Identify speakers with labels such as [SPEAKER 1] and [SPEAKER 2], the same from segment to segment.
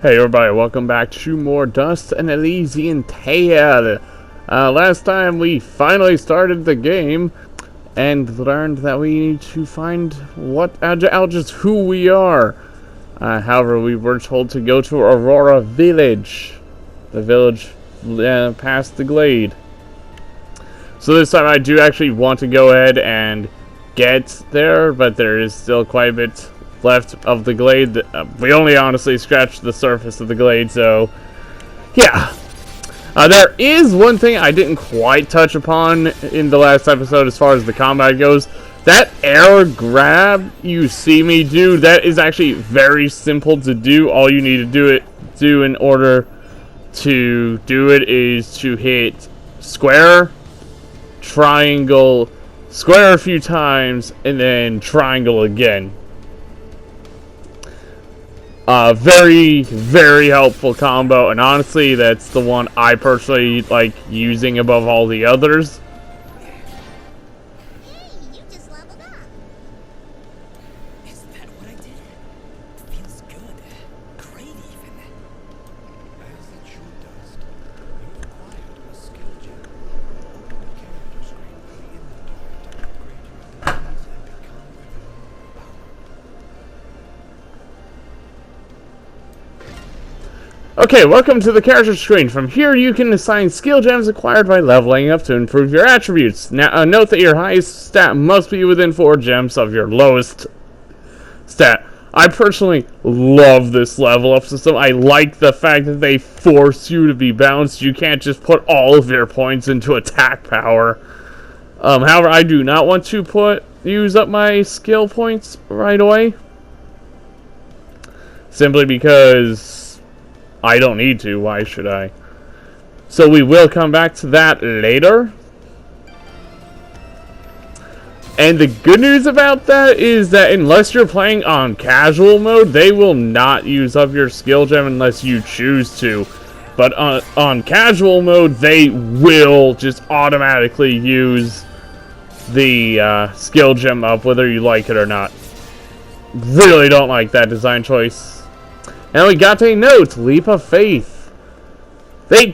[SPEAKER 1] Hey everybody, welcome back to more Dust and Elysian Tale. Last time we finally started the game and learned that we need to find just who we are. However, we were told to go to Aurora Village. The village past the glade. So this time I do actually want to go ahead and get there, but there is still quite a bit left of the glade. We only honestly scratched the surface of the glade, so yeah. There is one thing I didn't quite touch upon in the last episode as far as the combat goes. That air grab you see me do, that is actually very simple to do. All you need to do in order to do it is to hit square, triangle, square a few times, and then triangle again. Very, very helpful combo, and honestly, that's the one I personally like using above all the others.
[SPEAKER 2] Hey, you just leveled up.
[SPEAKER 3] Is that what I did? Feels good. Great even.
[SPEAKER 4] As it should, Dust. You've acquired a skill gem. Open the character screen in the inventory to upgrade your abilities and become even more powerful.
[SPEAKER 1] Okay, welcome to the character screen. From here, you can assign skill gems acquired by leveling up to improve your attributes. Now, note that your highest stat must be within 4 gems of your lowest stat. I personally love this level up system. I like the fact that they force you to be balanced. You can't just put all of your points into attack power. However, I do not want to use up my skill points right away. Simply because I don't need to. Why should I? So we will come back to that later. And the good news about that is that unless you're playing on casual mode, they will not use up your skill gem unless you choose to. But on casual mode, they will just automatically use the skill gem up whether you like it or not. Really don't like that design choice. And we got a note, leap of faith. They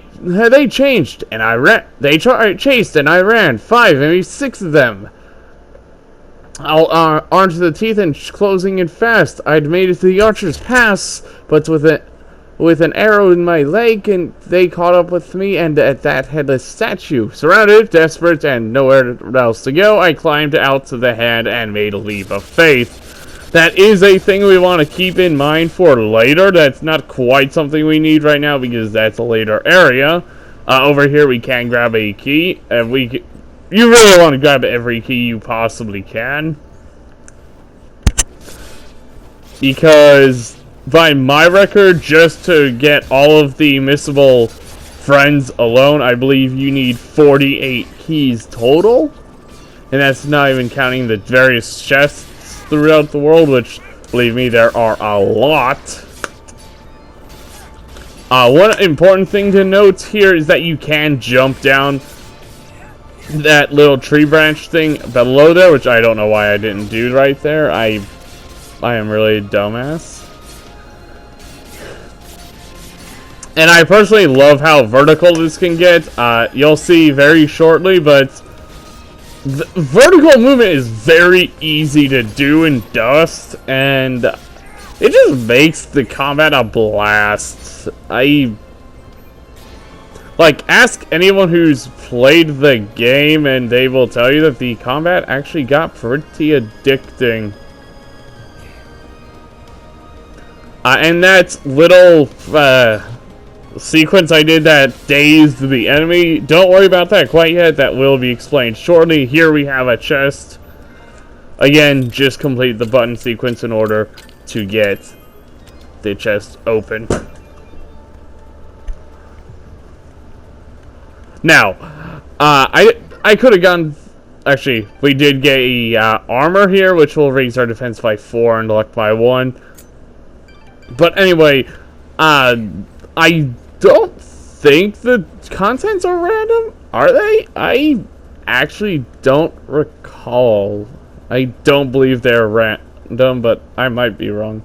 [SPEAKER 1] changed, and I ran. They chased, and I ran. 5, maybe 6 of them. All armed to the teeth and closing in fast. I'd made it to the Archer's Pass, but with an arrow in my leg, and they caught up with me and at that headless statue. Surrounded, desperate, and nowhere else to go, I climbed out to the head and made a leap of faith. That is a thing we want to keep in mind for later. That's not quite something we need right now because that's a later area. Over here we can grab a key. And you really want to grab every key you possibly can. Because by my record, just to get all of the missable friends alone, I believe you need 48 keys total. And that's not even counting the various chests throughout the world, which, believe me, there are a lot. One important thing to note here is that you can jump down that little tree branch thing below there, which I don't know why I didn't do right there. I am really a dumbass. And I personally love how vertical this can get. You'll see very shortly, but the vertical movement is very easy to do in Dust, and it just makes the combat a blast. Ask anyone who's played the game, and they will tell you that the combat actually got pretty addicting. And that little sequence I did that dazed the enemy, don't worry about that quite yet. That will be explained shortly. Here we have a chest. Again, just complete the button sequence in order to get the chest open. Now, I could have gone. Actually, we did get a armor here, which will raise our defense by 4 and luck by 1. But anyway, I don't think the contents are random, are they? I actually don't recall. I don't believe they're random, but I might be wrong.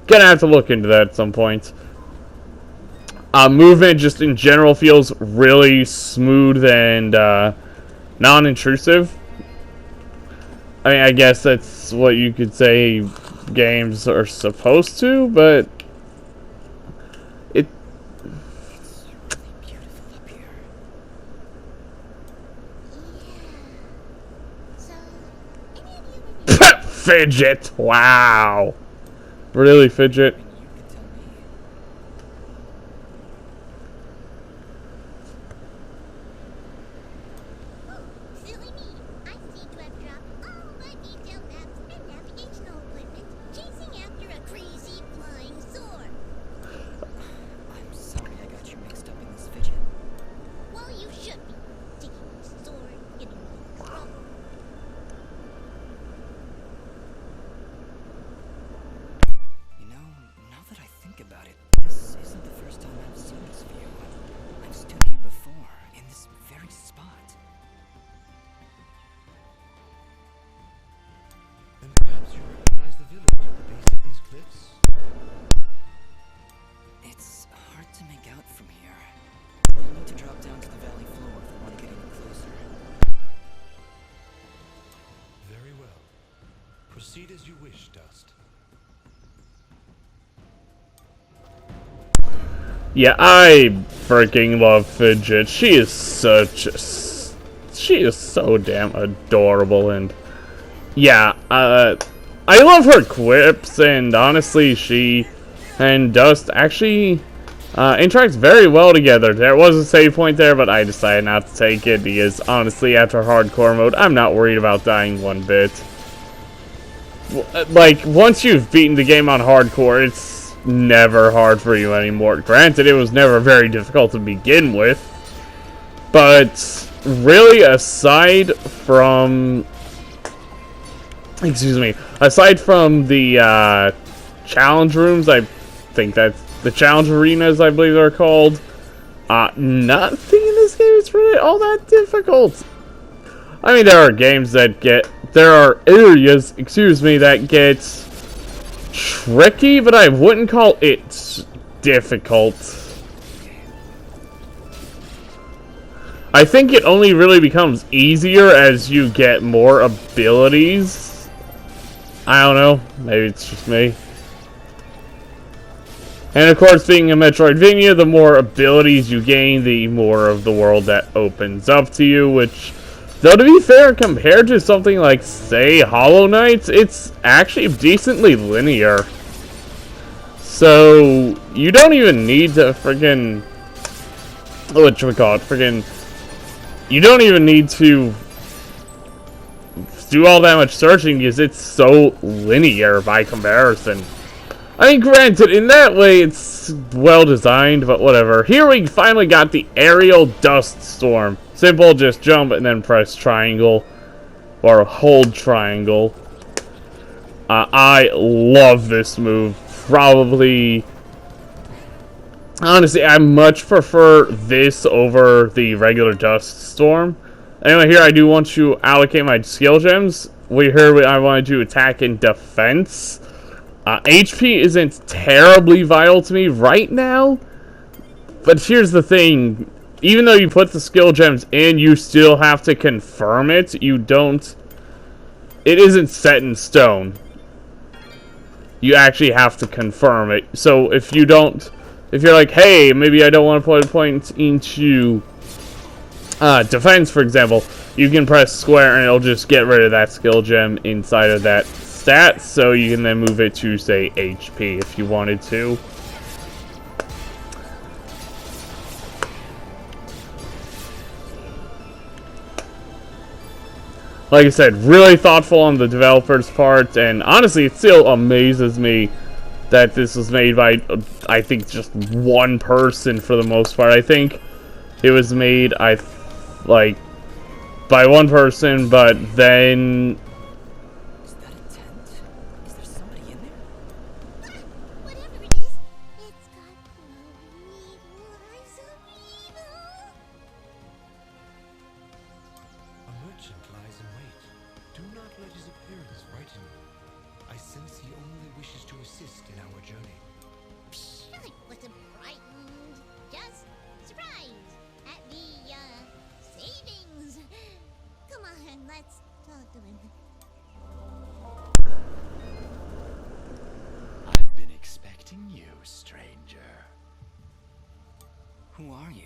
[SPEAKER 1] Gonna have to look into that at some point. movement just in general feels really smooth and non-intrusive. I mean, I guess that's what you could say games are supposed to, but it
[SPEAKER 3] It's really beautiful up here.
[SPEAKER 2] Yeah. So, any of you remember
[SPEAKER 1] fidget. Wow, really fidget.
[SPEAKER 3] I mean, you could tell me.
[SPEAKER 2] silly me? I seem to have dropped all my detailed maps and navigational equipment chasing after a crazy flying sword.
[SPEAKER 3] I'm sorry I got you mixed up in this fidget.
[SPEAKER 2] Well, you should be. Taking the sword, getting me in trouble.
[SPEAKER 3] You know, now that I think about it, this isn't the first time I've seen this view. I've stood here before, in this very spot.
[SPEAKER 4] Then perhaps you recognize the village at the base of these cliffs?
[SPEAKER 3] It's hard to make out from here. We'll need to drop down to the valley floor if we want to get any closer.
[SPEAKER 4] Very well. Proceed as you wish, Dust.
[SPEAKER 1] Yeah, I freaking love Fidget. She is so damn adorable, and yeah, I love her quips, and honestly, she and Dust actually interacts very well together. There was a save point there, but I decided not to take it because honestly, after hardcore mode, I'm not worried about dying one bit. Like, once you've beaten the game on hardcore, it's never hard for you anymore. Granted, it was never very difficult to begin with, but really, aside from the challenge rooms, I think that's the challenge arenas, I believe they're called, nothing in this game is really all that difficult. I mean, there are areas, that get tricky, but I wouldn't call it difficult. I think it only really becomes easier as you get more abilities. I don't know, maybe it's just me. And of course, being a Metroidvania, the more abilities you gain, the more of the world that opens up to you, which, though to be fair, compared to something like, say, Hollow Knight, it's actually decently linear. So, you don't even need to friggin'... You don't even need to do all that much searching because it's so linear by comparison. I mean, granted, in that way, it's well designed, but whatever. Here we finally got the aerial dust storm. Simple, just jump and then press triangle. Or hold triangle. I love this move. Probably... Honestly, I much prefer this over the regular dust storm. Anyway, here I do want to allocate my skill gems. I want to do attack and defense. HP isn't terribly vital to me right now. But here's the thing. Even though you put the skill gems in, you still have to confirm it. It isn't set in stone. You actually have to confirm it. So if you're like, hey, maybe I don't want to put a point into defense, for example, you can press square and it'll just get rid of that skill gem inside of that stat, so you can then move it to, say, HP if you wanted to. Like I said, really thoughtful on the developer's part, and honestly, it still amazes me that this was made by, I think, just one person for the most part. I think it was made, by one person, but then...
[SPEAKER 3] Is that a tent? Is there somebody in there?
[SPEAKER 2] Whatever it is, it's got glowing eyes of evil.
[SPEAKER 4] A merchant lies in wait. Do not let his appearance frighten you. I sense he only wishes to assist in our journey.
[SPEAKER 2] I wasn't frightened.
[SPEAKER 5] stranger.
[SPEAKER 3] Who are you?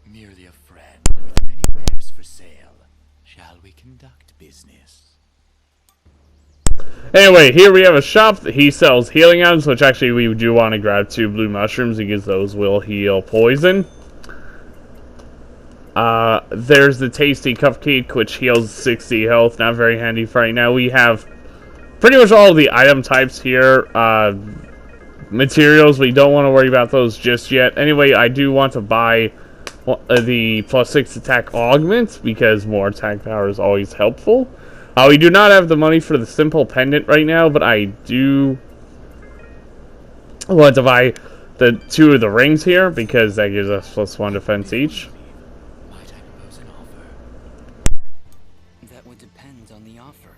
[SPEAKER 5] Merely a friend with many wares for sale. Shall we conduct business?
[SPEAKER 1] Anyway, here we have a shop that he sells healing items, which actually we do want to grab 2 blue mushrooms because those will heal poison. There's the tasty cupcake, which heals 60 health. Not very handy for right now. We have pretty much all of the item types here. Materials, we don't want to worry about those just yet. Anyway, I do want to buy the +6 attack augment because more attack power is always helpful. We do not have the money for the simple pendant right now, but I do want to buy the 2 of the rings here because that gives us +1 defense each.
[SPEAKER 3] Might I propose an offer? That would depend on the offer.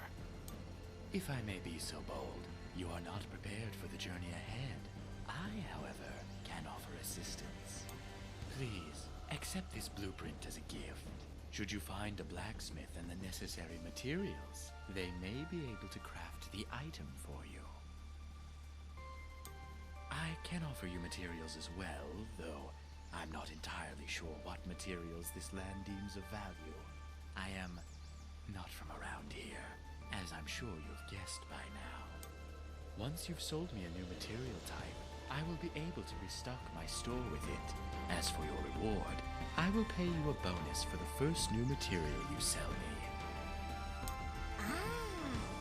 [SPEAKER 5] If I may be so bold, you are not prepared for the journey ahead. I, however, can offer assistance. Please, accept this blueprint as a gift. Should you find a blacksmith and the necessary materials, they may be able to craft the item for you. I can offer you materials as well, though I'm not entirely sure what materials this land deems of value. I am not from around here, as I'm sure you've guessed by now. Once you've sold me a new material type, I will be able to restock my store with it. As for your reward, I will pay you a bonus for the first new material you sell me.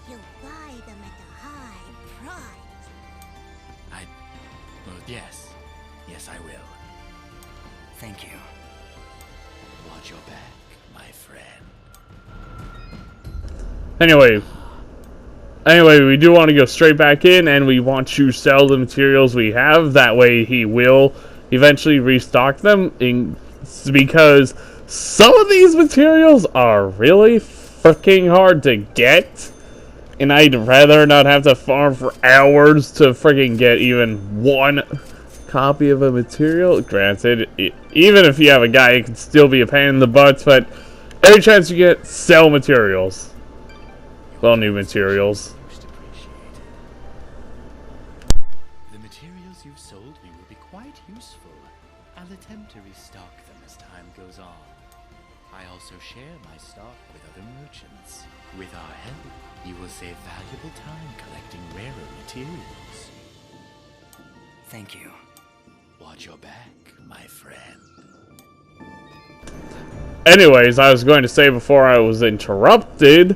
[SPEAKER 2] You'll buy them at a high price.
[SPEAKER 5] Well, yes. Yes, I will.
[SPEAKER 3] Thank you.
[SPEAKER 5] Watch your back, my friend.
[SPEAKER 1] Anyway, we do want to go straight back in, and we want to sell the materials we have. That way he will eventually restock them, because some of these materials are really freaking hard to get. And I'd rather not have to farm for hours to freaking get even 1 copy of a material. Granted, even if you have a guy, it can still be a pain in the butt, but every chance you get, sell materials. Well, new materials.
[SPEAKER 5] Most appreciated. The materials you've sold me will be quite useful. I'll attempt to restock them as time goes on. I also share my stock with other merchants. With our help, you will save valuable time collecting rarer materials.
[SPEAKER 3] Thank you.
[SPEAKER 5] Watch your back, my friend.
[SPEAKER 1] Anyways, I was going to say before I was interrupted,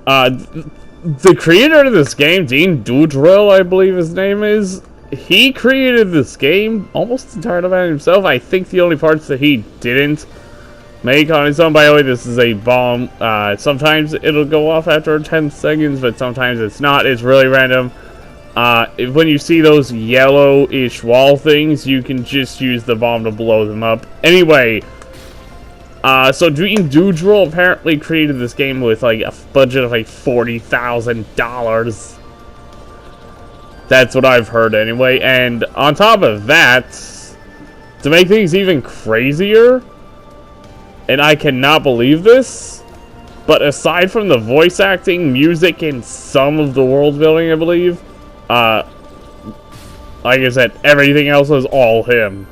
[SPEAKER 1] the creator of this game, Dean Doudrell, I believe his name is, he created this game almost entirely by himself. I think the only parts that he didn't make on his own. By the way, this is a bomb. Sometimes it'll go off after 10 seconds, but sometimes it's not. It's really random. When you see those yellowish wall things, you can just use the bomb to blow them up. Anyway, so Dean Doudrell apparently created this game with like a budget of like $40,000. That's what I've heard anyway. And on top of that, to make things even crazier, and I cannot believe this, but aside from the voice acting, music, and some of the world building, I believe, like I said, everything else is all him.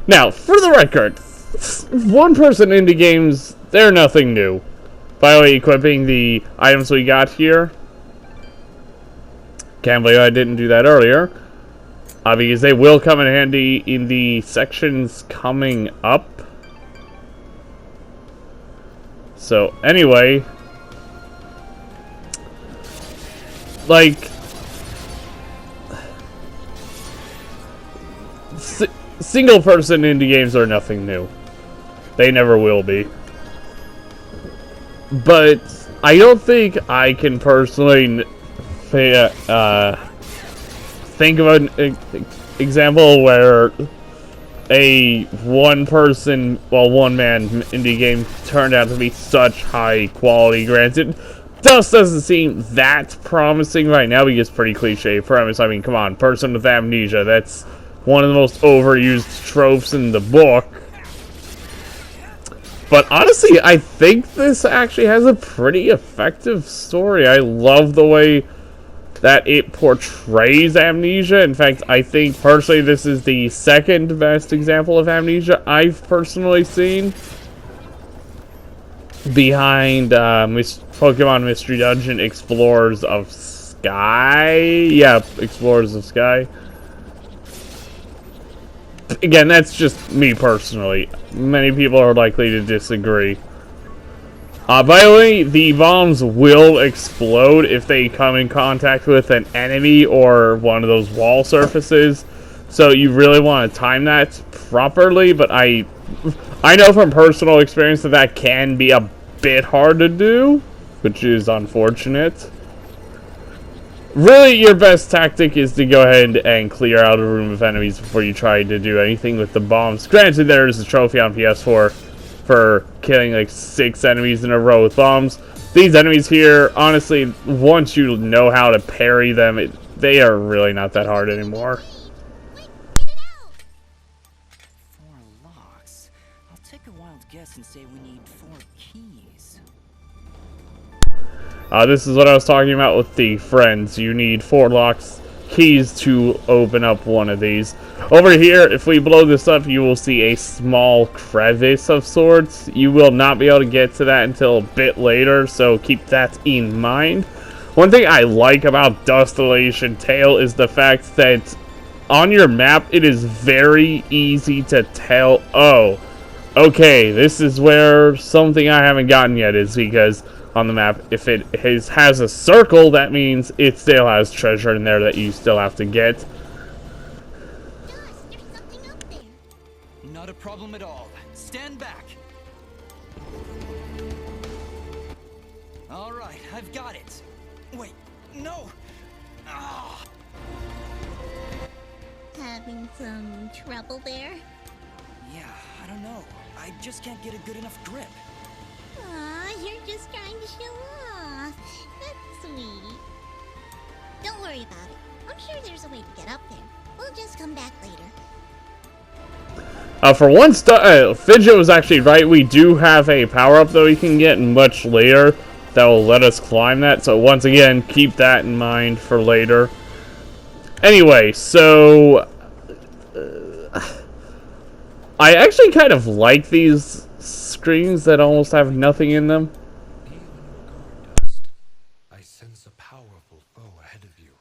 [SPEAKER 1] Now, for the record, 1-person indie games, they're nothing new. By the way, equipping the items we got here. Can't believe I didn't do that earlier. Because they will come in handy in the sections coming up. So, anyway, like, single-person indie games are nothing new. They never will be. But I don't think I can personally think of an example where a one-man indie game turned out to be such high quality. Granted, Dust doesn't seem that promising right now because pretty cliche premise. I mean, come on, person with amnesia, that's one of the most overused tropes in the book. But honestly, I think this actually has a pretty effective story. I love the way that it portrays amnesia. In fact, I think personally this is the second best example of amnesia I've personally seen, behind Pokemon Mystery Dungeon Explorers of Sky. Yeah, Explorers of Sky. Again, that's just me personally. Many people are likely to disagree. By the way, the bombs will explode if they come in contact with an enemy or one of those wall surfaces. So you really want to time that properly, but I know from personal experience that that can be a bit hard to do, which is unfortunate. Really, your best tactic is to go ahead and clear out a room of enemies before you try to do anything with the bombs. Granted, there is a trophy on PS4 for killing like 6 enemies in a row with bombs. These enemies here, honestly, once you know how to parry them, they are really not that hard anymore.
[SPEAKER 2] Quick, get it out!
[SPEAKER 3] 4 locks. I'll take a wild guess and say we need 4 keys.
[SPEAKER 1] This is what I was talking about with the friends. You need 4 locks keys to open up one of these. Over here, if we blow this up, you will see a small crevice of sorts. You will not be able to get to that until a bit later, so keep that in mind. One thing I like about Dust Elysian Tail is the fact that on your map, it is very easy to tell, oh, okay, this is where something I haven't gotten yet is, because on the map, if it has a circle, that means it still has treasure in there that you still have to get.
[SPEAKER 2] Dust, there's something up there.
[SPEAKER 3] Not a problem at all. Stand back. All right, I've got it. Wait, no. Ah.
[SPEAKER 2] Having some trouble there?
[SPEAKER 3] Yeah, I don't know. I just can't get a good enough grip.
[SPEAKER 2] Aw, you're just trying to show off. That's sweet. Don't worry about it. I'm sure there's a way to get up there. We'll just come back later.
[SPEAKER 1] For once, Fidget was actually right. We do have a power-up that we can get much later that will let us climb that. So once again, keep that in mind for later. Anyway, so I actually kind of like these screens that almost have nothing in them.
[SPEAKER 4] Be on your guard, Dust. I sense a powerful foe ahead of you.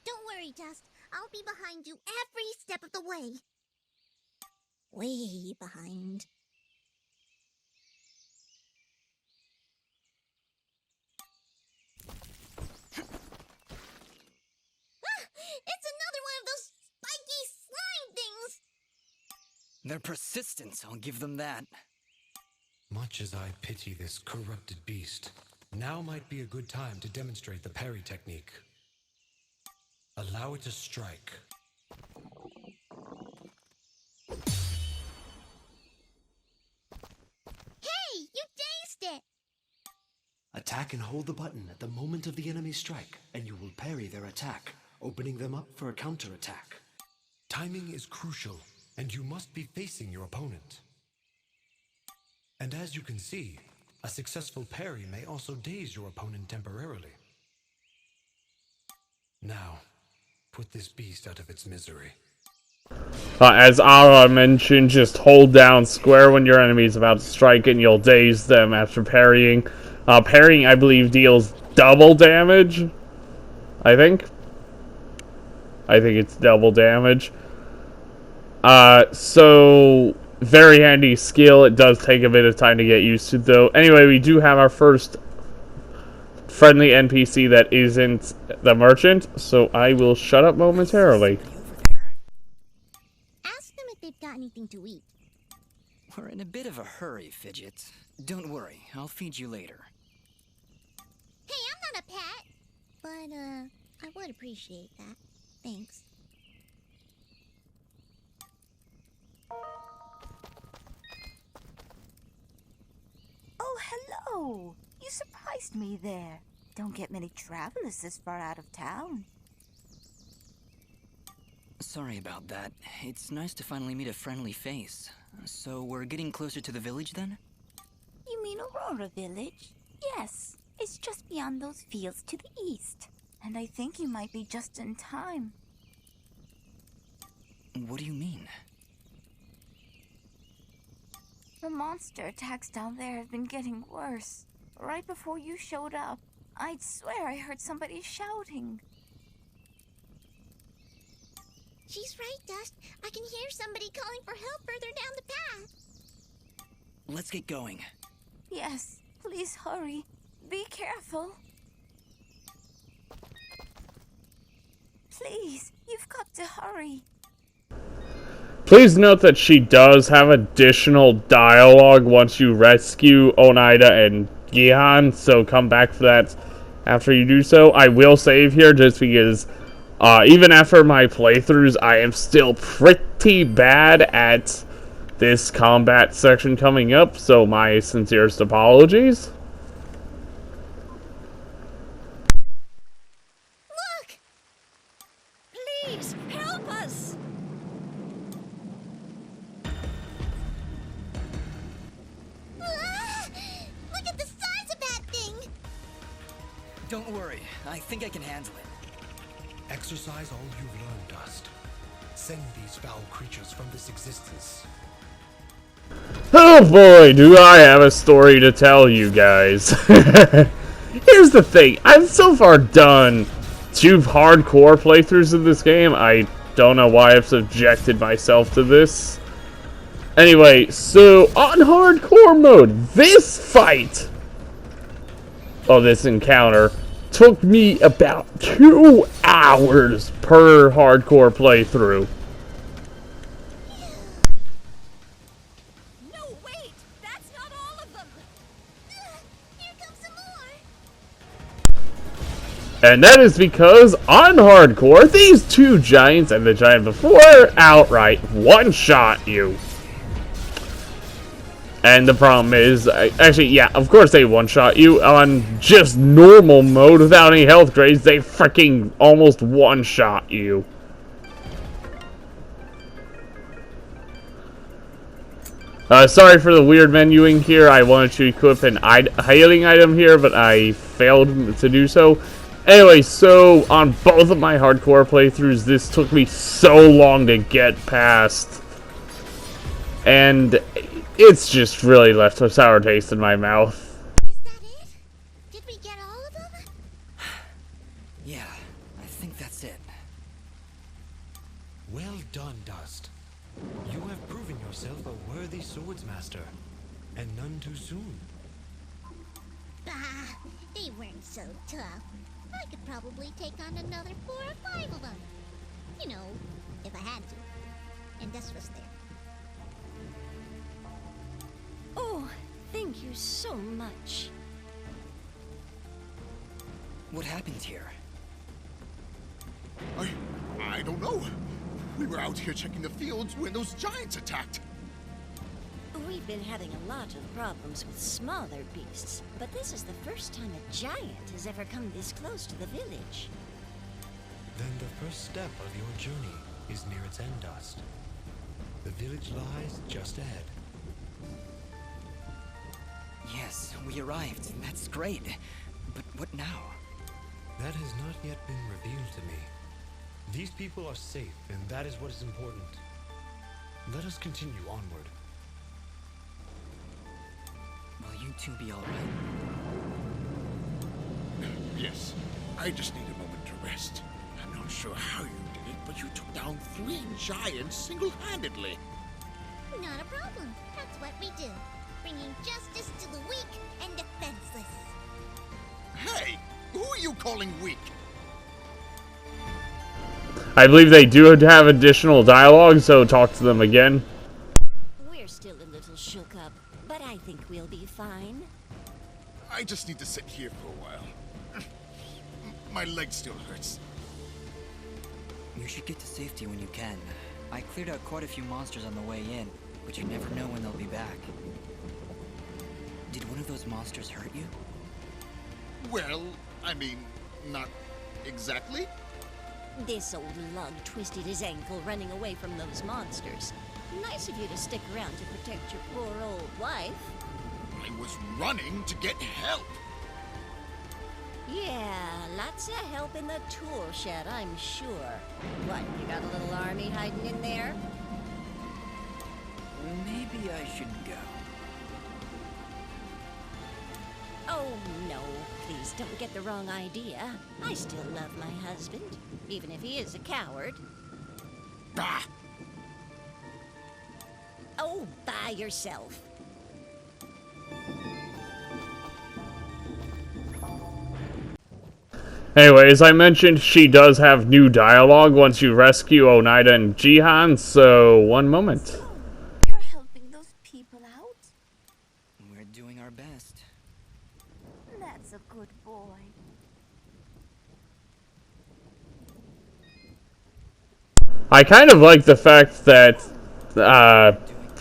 [SPEAKER 2] Don't worry, Dust. I'll be behind you every step of the way. Way behind. Ah, it's another one of those spiky slime things!
[SPEAKER 3] They're persistent, I'll give them that.
[SPEAKER 4] Much as I pity this corrupted beast, now might be a good time to demonstrate the parry technique. Allow it to strike.
[SPEAKER 2] Hey, you dazed it!
[SPEAKER 6] Attack and hold the button at the moment of the enemy's strike, and you will parry their attack, opening them up for a counterattack.
[SPEAKER 4] Timing is crucial, and you must be facing your opponent. And as you can see, a successful parry may also daze your opponent temporarily. Now, put this beast out of its misery.
[SPEAKER 1] As Ara mentioned, just hold down square when your enemy is about to strike and you'll daze them after parrying. Parrying, I believe, deals double damage. I think it's double damage. So very handy skill. It does take a bit of time to get used to, though. Anyway, we do have our first friendly NPC that isn't the merchant, so I will shut up momentarily.
[SPEAKER 3] Over there.
[SPEAKER 2] Ask them if they've got anything to eat.
[SPEAKER 3] We're in a bit of a hurry, Fidget. Don't worry, I'll feed you later.
[SPEAKER 2] Hey, I'm not a pet! But, I would appreciate that. Thanks.
[SPEAKER 7] Oh, hello! You surprised me there. Don't get many travelers this far out of town.
[SPEAKER 3] Sorry about that. It's nice to finally meet a friendly face. So we're getting closer to the village then?
[SPEAKER 7] You mean Aurora Village? Yes, it's just beyond those fields to the east. and I think you might be just in time.
[SPEAKER 3] What do you mean?
[SPEAKER 7] The monster attacks down there have been getting worse. Right before you showed up, I'd swear I heard somebody shouting.
[SPEAKER 2] She's right, Dust. I can hear somebody calling for help further down the path.
[SPEAKER 3] Let's get going.
[SPEAKER 7] Yes, please hurry. Be careful. Please, you've got to hurry.
[SPEAKER 1] Please note that she does have additional dialogue once you rescue Oneida and Gihan, so come back for that after you do so. I will save here just because even after my playthroughs, I am still pretty bad at this combat section coming up, so my sincerest apologies.
[SPEAKER 2] Look!
[SPEAKER 8] Please, help us!
[SPEAKER 2] Ah! Look at the size of that thing!
[SPEAKER 3] Don't worry, I think I can handle it.
[SPEAKER 4] Exercise all you've learned, Dust. Send these foul creatures from this existence.
[SPEAKER 1] Oh boy, do I have a story to tell you guys. Here's the thing, I've so far done 2 hardcore playthroughs of this game. I don't know why I've subjected myself to this. Anyway, so on hardcore mode, this fight, this encounter, took me about 2 hours per hardcore playthrough.
[SPEAKER 8] No, wait! That's not all of them!
[SPEAKER 2] Here comes some more!
[SPEAKER 1] And that is because on hardcore, these 2 giants and the giant before outright one-shot you. And the problem is, actually, yeah, of course they one-shot you. On just normal mode without any health grades, they freaking almost one-shot you. Sorry for the weird menuing here. I wanted to equip an healing item here, but I failed to do so. Anyway, so on both of my hardcore playthroughs, this took me so long to get past. And it's just really left a sour taste in my mouth.
[SPEAKER 2] Is that it? Did we get all of them?
[SPEAKER 3] Yeah, I think that's it.
[SPEAKER 6] Well done, Dust. You have proven yourself a worthy swordsmaster, and none too soon.
[SPEAKER 2] Bah, they weren't so tough. I could probably take on another 4 or 5 of them. You know, if I had to. And Dust was there.
[SPEAKER 8] Oh, thank you so much.
[SPEAKER 3] What happened here?
[SPEAKER 9] I don't know. We were out here checking the fields when those giants attacked.
[SPEAKER 8] We've been having a lot of problems with smaller beasts, but this is the first time a giant has ever come this close to the village.
[SPEAKER 6] Then the first step of your journey is near its end, Dust. The village lies just ahead.
[SPEAKER 3] Yes, we arrived. That's great. But what now?
[SPEAKER 6] That has not yet been revealed to me. These people are safe, and that is what is important. Let us continue onward.
[SPEAKER 3] Will you two be alright?
[SPEAKER 9] Yes, I just need a moment to rest. I'm not sure how you did it, but you took down 3 giants single-handedly.
[SPEAKER 2] Not a problem. That's what we do. Bringing justice to the weak and defenseless.
[SPEAKER 9] Hey, who are you calling weak?
[SPEAKER 1] I believe they do have additional dialogue, so talk to them again.
[SPEAKER 8] We're still a little shook up, but I think we'll be fine.
[SPEAKER 9] I just need to sit here for a while. My leg still hurts.
[SPEAKER 3] You should get to safety when you can. I cleared out quite a few monsters on the way in, but you never know when they'll be back. Did one of those monsters hurt you?
[SPEAKER 9] Well, I mean, not exactly.
[SPEAKER 8] This old lug twisted his ankle running away from those monsters. Nice of you to stick around to protect your poor old wife.
[SPEAKER 9] I was running to get help.
[SPEAKER 8] Yeah, lots of help in the tool shed, I'm sure. What, you got a little army hiding in there?
[SPEAKER 3] Maybe I should go.
[SPEAKER 8] Oh, no, please don't get the wrong idea. I still love my husband, even if he is a coward.
[SPEAKER 9] Bah!
[SPEAKER 8] Oh, by yourself.
[SPEAKER 1] Anyway, as I mentioned, she does have new dialogue once you rescue Oneida and Jihan, so one moment.
[SPEAKER 7] You're helping those people out?
[SPEAKER 3] We're doing our best.
[SPEAKER 7] That's a good boy.
[SPEAKER 1] I kind of like the fact that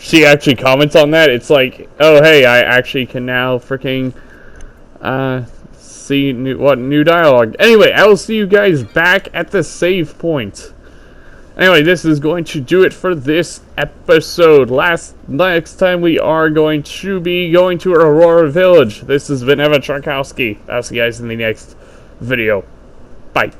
[SPEAKER 1] she actually comments on that. It's like, oh hey, I actually can now freaking see new dialogue. Anyway, I will see you guys back at the save point. Anyway, this is going to do it for this episode. Next time we are going to be going to Aurora Village. This has been Evan Charkowski. I'll see you guys in the next video. Bye.